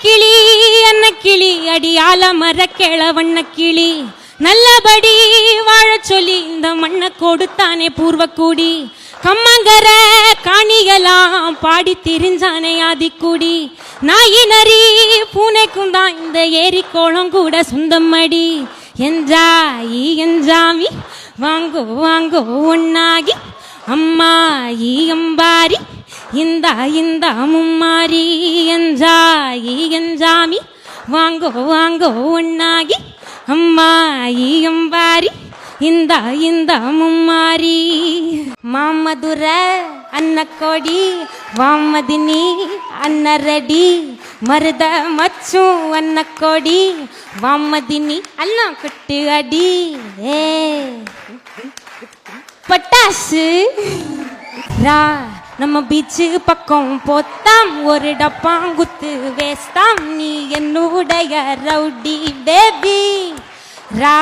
கிளி அன்ன கிளி அடியால மர கிழவண்ண கிளி நல்லபடி வாழ சொல்லி இந்த மண்ணை கொடுத்தானே பூர்வக்கூடி கம்மங்கர காணிகளாம் பாடி திரிஞ்சானே ஆதிக்குடி நாயி நரி பூனைக்கும் தான் இந்த ஏரி கோளம் கூட சொந்தமடி எஞ்சாயி எஞ்சாமி வாங்கோ வாங்கோ ஒன்னாகி அம்மாயி அம்பாரி இந்தா இந்தா மும்மாரி எஞ்சாயி எஞ்சாமி வாங்கோ வாங்கோ ஒன்னாகி அம்மாயி அம்பாரி இந்தா இந்தா மும்மாரி மாமதுர அன்னக்கோடி வாமதினி அன்னரடி மருத மச்சும் அன்னக்கோடி வாமதினி அண்ணா குட்டு அடி ஏ பட்டாசு ரா நம்ம பீச்சு பக்கம் போத்தாம் ஒரு டப்பாங்குத்து வேஸ்தாம் நீ என்னுடைய ரவுடி பேபி ரா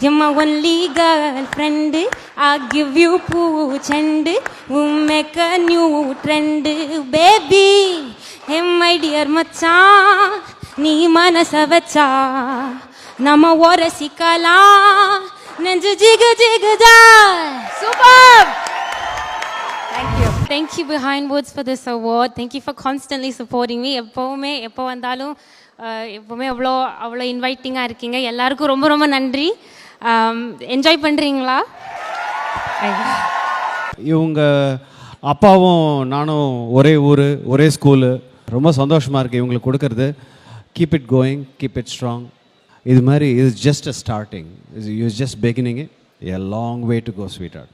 எம்மா only girl friend I give you பூ செண்டு make a new trend baby my dear மச்சான் நீ மனச வச்சா நம்ம ஒரசிக்கலாம் நெஞ்சு ஜிகு ஜிகுதா super. Thank you Behind Woods for this award. Thank you for constantly supporting me. எப்போ வந்தாலும் எப்போவுமே அவ்வளோ இன்வைட்டிங்காக இருக்கீங்க. எல்லாருக்கும் ரொம்ப ரொம்ப நன்றி. என்ஜாய் பண்ணுறீங்களா? இவங்க அப்பாவும் நானும் ஒரே ஊர் ஒரே ஸ்கூலு. ரொம்ப சந்தோஷமாக இருக்குது இவங்களுக்கு கொடுக்கறது. Keep it going, keep it strong. இது மாதிரி is just a starting, is just beginning it. A long way to go sweetheart.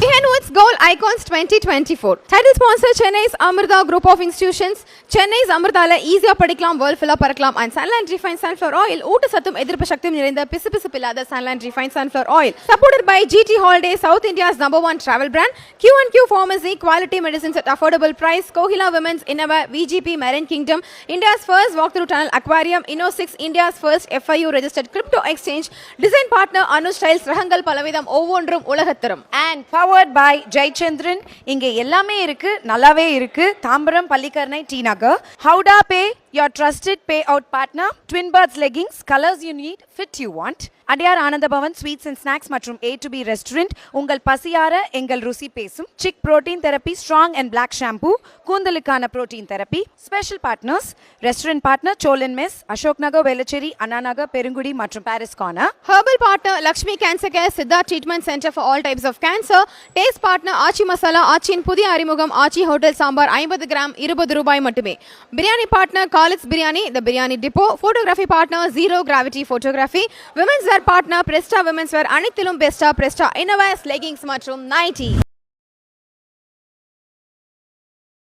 Behind Woods Goal Icons 2024. Title sponsor Chennai's Amrita Group of Institutions. Chennai's Amritaல ஈஸியா படிக்கலாம், world ஃபுல்லா பறக்கலாம். And Sunland Refined Sunflower Oil ஊட்டச்சத்தும் எதிர்ப்பு சக்தியும் நிறைந்த பிசுபிசுப்பில்லாத Sunland Refined Sunflower Oil. Supported by GT Holiday, South India's #1 travel brand. Q&Q Pharmacy, quality medicines at affordable price. Kohila Women's Innova, VGP Marine Kingdom, India's first walk-through tunnel aquarium. Inno6, India's first FIU registered crypto exchange. Design partner Anu Styles, ரகங்கள் பலவிதம் ஒவ்வொன்றும் உலகத்தரம். And powered by Jayachandran. இங்கே எல்லாமே இருக்கு, நல்லாவே இருக்கு. தாம்பரம், பள்ளிக்கரணை, டி நகர். ஹவுடா pay, your trusted payout partner. Twin Birds leggings, colors you need, fit you want. அடியார் ஆனந்த பவன் ஸ்வீட்ஸ் அண்ட் ஸ்நாக்ஸ் மற்றும் A2B ரெஸ்டாரண்ட். உங்கள் பசியார எங்கள் ருசி பேசும். Chik protein therapy, strong and black shampoo, கூந்தலுக்கான protein therapy. Special partners restaurant partner Solan mess, Ashok Nagar, Velachery, Anna Nagar, Perungudi மற்றும் Paris corner. Herbal partner Lakshmi cancer care, Siddha treatment centre for all types of cancer. Taste partner Aachi masala, ஆச்சியின் புதிய அறிமுகம் ஆச்சி ஹோட்டல் சாம்பார் 50 கிராம் ₹20 மட்டுமே. Biryani partner Khalid's biryani, the biryani depot. Photography partner zero gravity photography. Women's where partner பிரஸ்டா women's வேர், அனைத்திலும் பெஸ்டா பிரஸ்டா இன்னோவேஸ் leggings மற்றும் nightie.